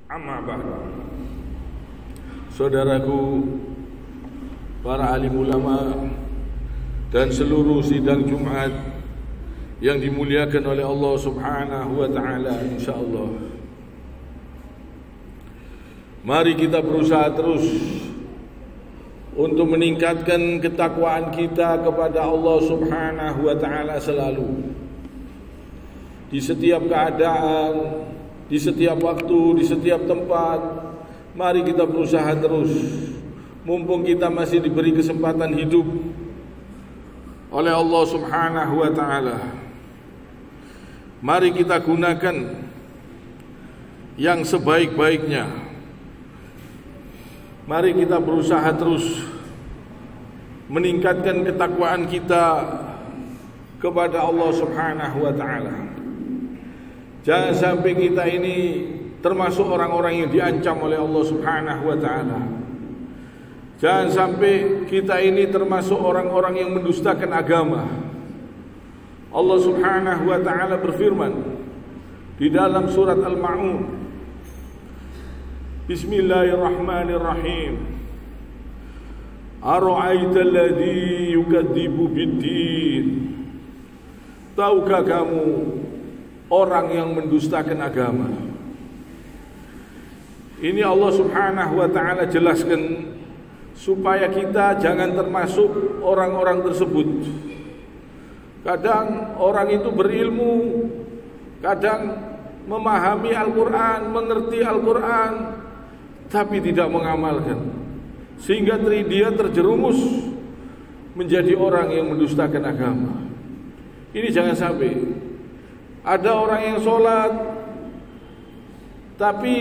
Amma ba'd. Saudaraku, para alim ulama dan seluruh sidang Jumat yang dimuliakan oleh Allah Subhanahu wa taala, insyaallah. Mari kita berusaha terus untuk meningkatkan ketakwaan kita kepada Allah Subhanahu wa taala selalu. Di setiap keadaan, di setiap waktu, di setiap tempat, mari kita berusaha terus. Mumpung kita masih diberi kesempatan hidup oleh Allah Subhanahu wa taala, mari kita gunakan yang sebaik-baiknya. Mari kita berusaha terus meningkatkan ketakwaan kita kepada Allah Subhanahu wa taala. Jangan sampai kita ini termasuk orang-orang yang diancam oleh Allah Subhanahu wa taala. Jangan sampai kita ini termasuk orang-orang yang mendustakan agama. Allah Subhanahu wa taala berfirman di dalam surat Al-Ma'un, Bismillahirrahmanirrahim. Ara'aita alladhi yukadzibu bid-din. Tahukah kamu orang yang mendustakan agama? Ini Allah Subhanahu wa taala jelaskan supaya kita jangan termasuk orang-orang tersebut. Kadang orang itu berilmu, kadang memahami Al-Quran, mengerti Al-Quran, tapi tidak mengamalkan, sehingga dia terjerumus menjadi orang yang mendustakan agama. Ini jangan sampai. Ada orang yang sholat tapi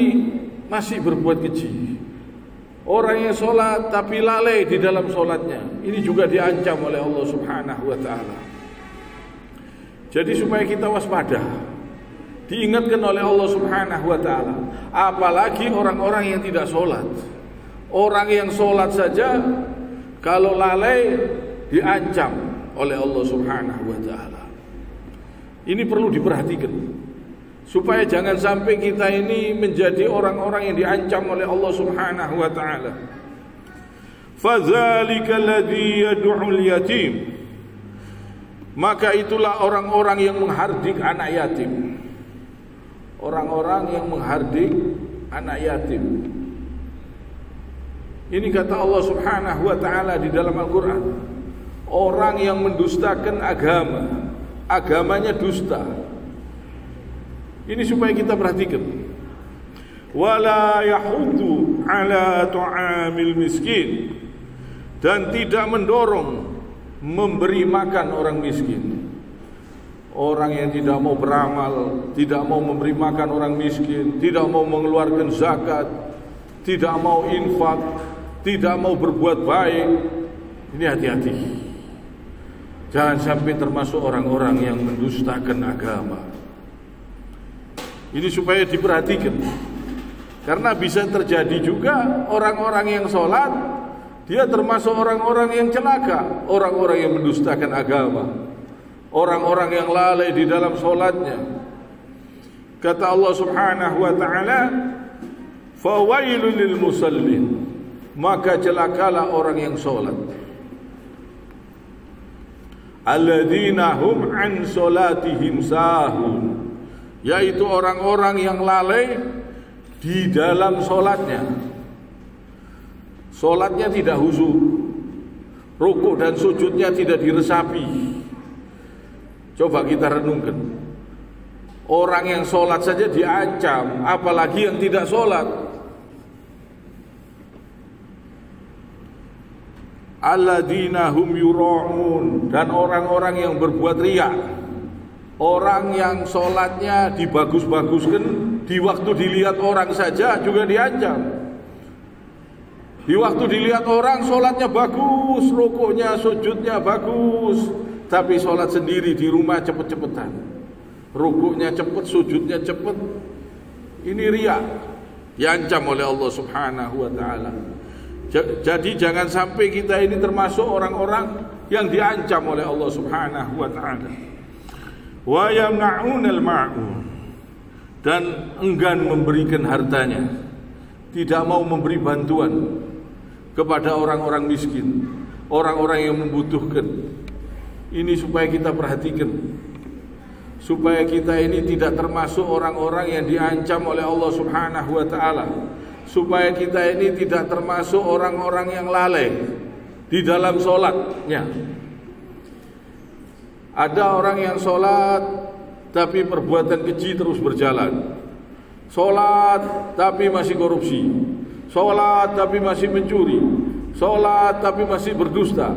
masih berbuat keji. Orang yang sholat tapi lalai di dalam sholatnya, ini juga diancam oleh Allah Subhanahu wa ta'ala. Jadi supaya kita waspada, diingatkan oleh Allah Subhanahu wa ta'ala. Apalagi orang-orang yang tidak sholat. Orang yang sholat saja kalau lalai diancam oleh Allah Subhanahu wa ta'ala. Ini perlu diperhatikan supaya jangan sampai kita ini menjadi orang-orang yang diancam oleh Allah Subhanahu wa taala. Fadzalika alladzi yad'ul yatim. Maka itulah orang-orang yang menghardik anak yatim. Orang-orang yang menghardik anak yatim. Ini kata Allah Subhanahu wa taala di dalam Al-Qur'an. Orang yang mendustakan agama, agamanya dusta. Ini supaya kita perhatikan. Wala yahuddu ala tu'amil miskin, dan tidak mendorong memberi makan orang miskin. Orang yang tidak mau beramal, tidak mau memberi makan orang miskin, tidak mau mengeluarkan zakat, tidak mau infak, tidak mau berbuat baik, ini hati-hati. Jangan sampai termasuk orang-orang yang mendustakan agama. Ini supaya diperhatikan. Karena bisa terjadi juga orang-orang yang sholat, dia termasuk orang-orang yang celaka, orang-orang yang mendustakan agama, orang-orang yang lalai di dalam sholatnya. Kata Allah Subhanahu wa ta'ala, fawailun lil musallin, maka celakalah orang yang sholat, alladzina hum an sholatihim sahun, yaitu orang-orang yang lalai di dalam sholatnya. Sholatnya tidak khusyuk, rukuk dan sujudnya tidak diresapi. Coba kita renungkan, orang yang sholat saja diancam, apalagi yang tidak sholat. Alladzina hum yura'un, dan orang-orang yang berbuat riya. Orang yang sholatnya dibagus-baguskan, di waktu dilihat orang saja juga diancam. Di waktu dilihat orang sholatnya bagus, rukuknya, sujudnya bagus, tapi sholat sendiri di rumah cepet-cepetan, rukuknya cepet, sujudnya cepet. Ini riya, diancam oleh Allah Subhanahu wa ta'ala. Jadi jangan sampai kita ini termasuk orang-orang yang diancam oleh Allah Subhanahu wa ta'ala. Wa yamna'unal ma'un, dan enggan memberikan hartanya, tidak mau memberi bantuan kepada orang-orang miskin, orang-orang yang membutuhkan. Ini supaya kita perhatikan, supaya kita ini tidak termasuk orang-orang yang diancam oleh Allah Subhanahu wa ta'ala, supaya kita ini tidak termasuk orang-orang yang lalai di dalam sholatnya. Ada orang yang sholat tapi perbuatan keji terus berjalan, sholat tapi masih korupsi, sholat tapi masih mencuri, sholat tapi masih berdusta,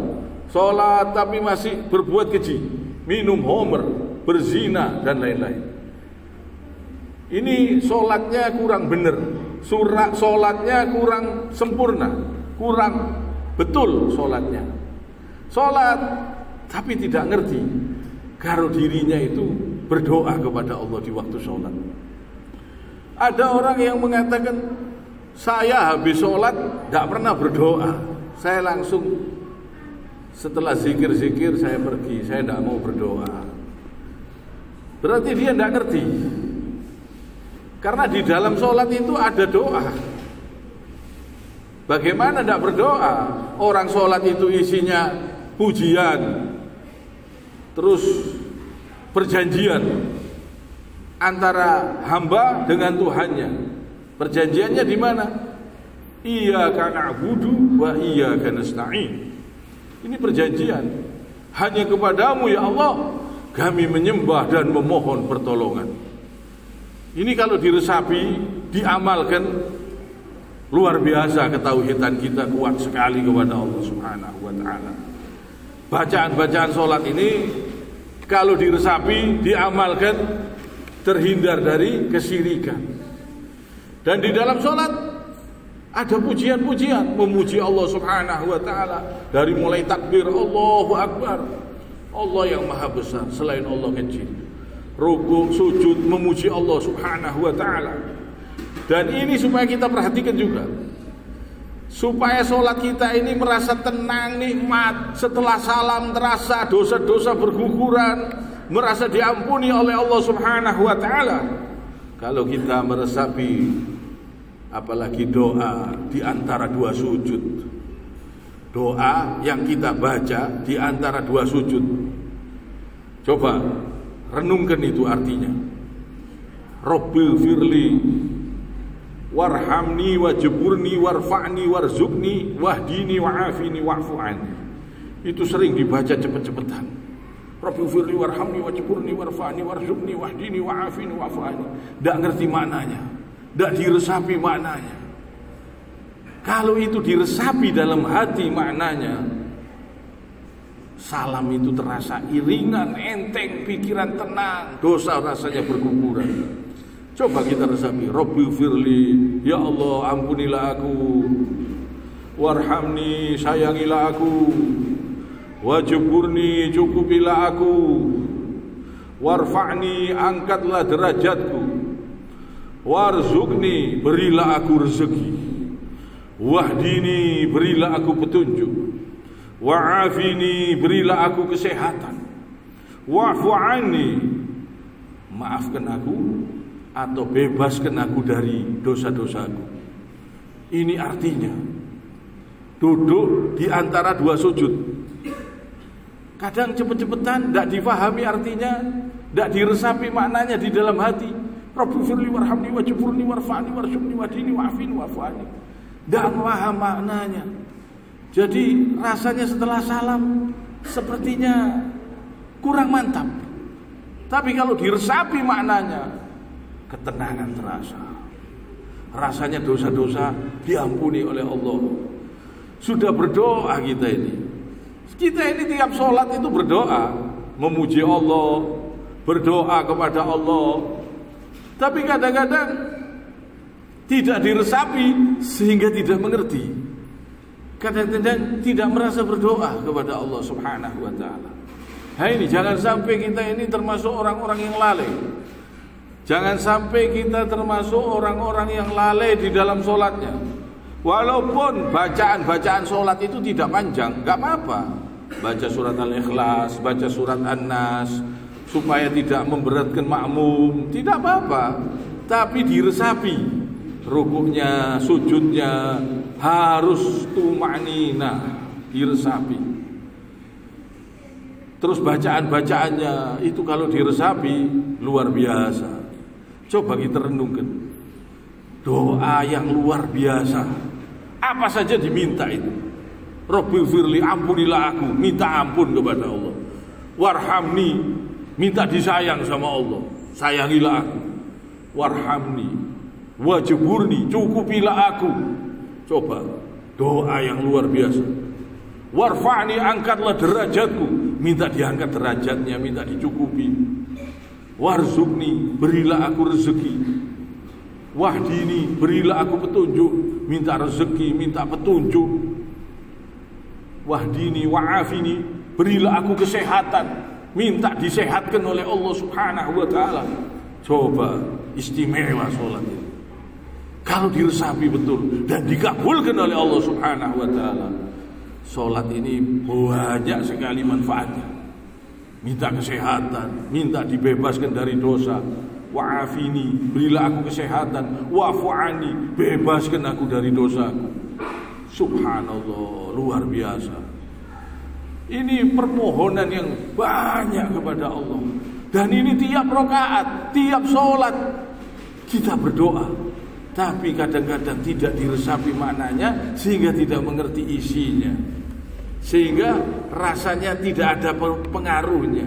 sholat tapi masih berbuat keji, minum homer, berzina dan lain-lain. Ini sholatnya kurang benar, sholatnya kurang sempurna, kurang betul sholatnya. Sholat tapi tidak ngerti kalau dirinya itu berdoa kepada Allah di waktu sholat. Ada orang yang mengatakan, saya habis sholat tidak pernah berdoa, saya langsung setelah zikir-zikir saya pergi, saya tidak mau berdoa. Berarti dia tidak ngerti, karena di dalam sholat itu ada doa. Bagaimana tidak berdoa? Orang sholat itu isinya pujian, terus perjanjian antara hamba dengan Tuhannya. Perjanjiannya di mana? Iyyaka na'budu wa iyyaka nasta'in. Ini perjanjian, hanya kepadamu ya Allah kami menyembah dan memohon pertolongan. Ini kalau diresapi, diamalkan, luar biasa ketauhidan kita kuat sekali kepada Allah Subhanahu wa ta'ala. Bacaan-bacaan sholat ini kalau diresapi, diamalkan, terhindar dari kesyirikan. Dan di dalam sholat ada pujian-pujian, memuji Allah Subhanahu wa ta'ala, dari mulai takbir Allahu Akbar, Allah yang maha besar, selain Allah kecil. Rukuk, sujud, memuji Allah Subhanahu wa ta'ala. Dan ini supaya kita perhatikan juga, supaya sholat kita ini merasa tenang, nikmat. Setelah salam terasa dosa-dosa berguguran, merasa diampuni oleh Allah Subhanahu wa ta'ala. Kalau kita meresapi apalagi doa di antara dua sujud, doa yang kita baca di antara dua sujud, coba renungkan itu artinya. Rabbil firli warhamni wajburni warfa'ni warzuqni wahdini wa'afini wa'fu'ani. Itu sering dibaca cepet-cepetan. Rabbil firli warhamni wajburni warfa'ni warzuqni wahdini wa'afini wa'fu'ani. Tidak ngerti maknanya, tidak diresapi maknanya. Kalau itu diresapi dalam hati maknanya, salam itu terasa iringan, enteng, pikiran tenang, dosa rasanya berguguran. Coba kita resapi, Rabbi firli, ya Allah ampunilah aku, warhamni, sayangilah aku, wajburni, cukupilah aku, warfa'ni, angkatlah derajatku, warzuqni, berilah aku rezeki, wahdini, berilah aku petunjuk, wa'afini, berilah aku kesehatan, wa'fu'ani, maafkan aku atau bebaskan aku dari dosa-dosaku. Ini artinya duduk di antara dua sujud. Kadang cepet-cepetan, tidak difahami artinya, tidak diresapi maknanya di dalam hati. Rabbi firli warhamni wajburni warfa'ni warzuqni wahdini wa'afini wa'fu'ani. Tidak paham maknanya. Jadi rasanya setelah salam sepertinya kurang mantap. Tapi kalau diresapi maknanya, ketenangan terasa. Rasanya dosa-dosa diampuni oleh Allah. Sudah berdoa kita ini. Kita ini tiap sholat itu berdoa, memuji Allah, berdoa kepada Allah. Tapi kadang-kadang tidak diresapi sehingga tidak mengerti. Kadang-kadang tidak merasa berdoa kepada Allah Subhanahu wa ta'ala. Nah ini jangan sampai kita ini termasuk orang-orang yang lalai. Jangan sampai kita termasuk orang-orang yang lalai di dalam sholatnya. Walaupun bacaan-bacaan sholat itu tidak panjang, gak apa-apa. Baca surat Al-Ikhlas, baca surat An-Nas, supaya tidak memberatkan makmum, tidak apa-apa. tapi diresapi. Rukuknya, sujudnya harus tumanina, diresapi. Terus bacaan-bacaannya itu kalau diresapi luar biasa. Coba kita renungkan. Doa yang luar biasa. Apa saja diminta itu. Rabbil firli, ampunilah aku, minta ampun kepada Allah. Warhamni, minta disayang sama Allah, sayangilah aku. Warhamni, wajiburni, cukupilah aku. Coba, doa yang luar biasa. Warfa'ni, angkatlah derajatku, minta diangkat derajatnya, minta dicukupi. Warzukni, berilah aku rezeki. Wahdini, berilah aku petunjuk, minta rezeki, minta petunjuk. Wahdini wa'afini, berilah aku kesehatan, minta disehatkan oleh Allah Subhanahu wa ta'ala. Coba, istimewa sholat ini. Kalau diresapi betul dan dikabulkan oleh Allah Subhanahu wa ta'ala, sholat ini banyak sekali manfaatnya. Minta kesehatan, minta dibebaskan dari dosa. Wa'afini, berilah aku kesehatan. Wa'fu'ani, bebaskan aku dari dosaku. Subhanallah, luar biasa. Ini permohonan yang banyak kepada Allah. Dan ini tiap rakaat, tiap sholat kita berdoa. Tapi kadang-kadang tidak diresapi maknanya, sehingga tidak mengerti isinya, sehingga rasanya tidak ada pengaruhnya.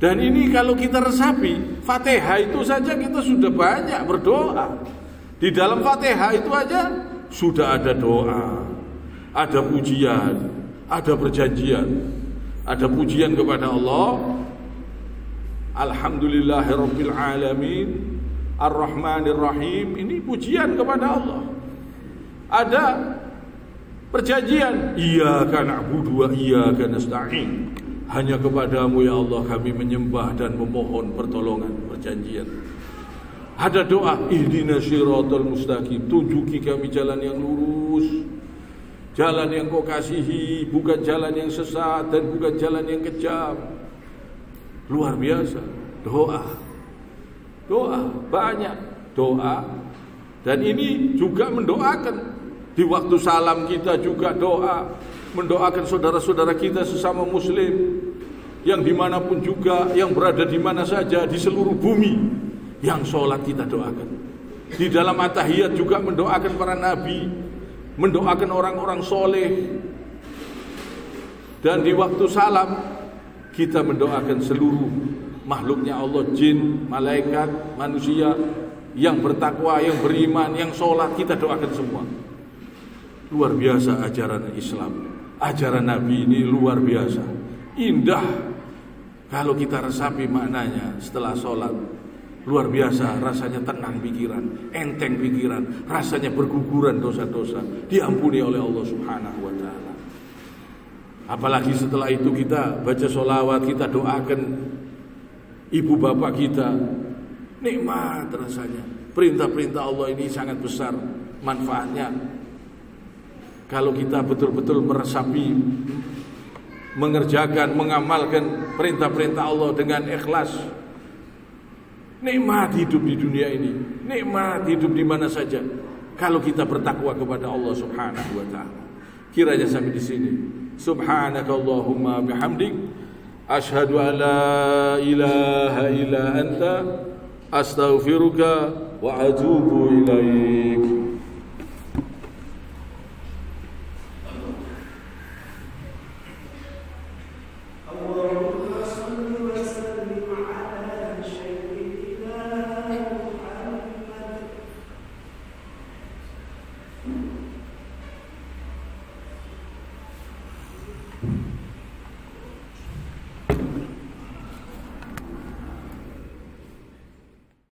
Dan ini kalau kita resapi, Fatihah itu saja kita sudah banyak berdoa. Di dalam Fatihah itu aja sudah ada doa, ada pujian, ada perjanjian, ada pujian kepada Allah. Alhamdulillahirabbil alamin, Ar-Rahmanir Rahim. Ini pujian kepada Allah. Ada perjanjian, Iyyaka na'budu wa iyyaka nasta'in. Hanya kepadamu ya Allah kami menyembah dan memohon pertolongan, perjanjian. Ada doa, ihdinas siratal mustaqim, tunjuki kami jalan yang lurus, jalan yang kau kasihi, bukan jalan yang sesat dan bukan jalan yang kejam. Luar biasa. Doa banyak doa. Dan ini juga mendoakan. Di waktu salam kita juga doa, mendoakan saudara-saudara kita sesama muslim yang dimanapun juga, yang berada di mana saja di seluruh bumi, yang sholat kita doakan. Di dalam at-tahiyat juga mendoakan para nabi, mendoakan orang-orang soleh. Dan di waktu salam kita mendoakan seluruh makhluknya Allah, jin, malaikat, manusia yang bertakwa, yang beriman, yang sholat, kita doakan semua. Luar biasa ajaran Islam, ajaran Nabi ini luar biasa, indah. Kalau kita resapi maknanya setelah sholat, luar biasa, rasanya tenang pikiran, enteng pikiran, rasanya berguguran dosa-dosa, diampuni oleh Allah Subhanahu wa ta'ala. Apalagi setelah itu kita baca sholawat, kita doakan ibu bapak kita, nikmat rasanya. Perintah-perintah Allah ini sangat besar manfaatnya. Kalau kita betul-betul meresapi, mengerjakan, mengamalkan perintah-perintah Allah dengan ikhlas, nikmat hidup di dunia ini, nikmat hidup di mana saja. Kalau kita bertakwa kepada Allah Subhanahu wa ta'ala. Kiranya sampai di sini. Subhanakallahumma bihamdik, asyhadu an la ilaha illa anta, astaghfiruka wa atubu ilaik.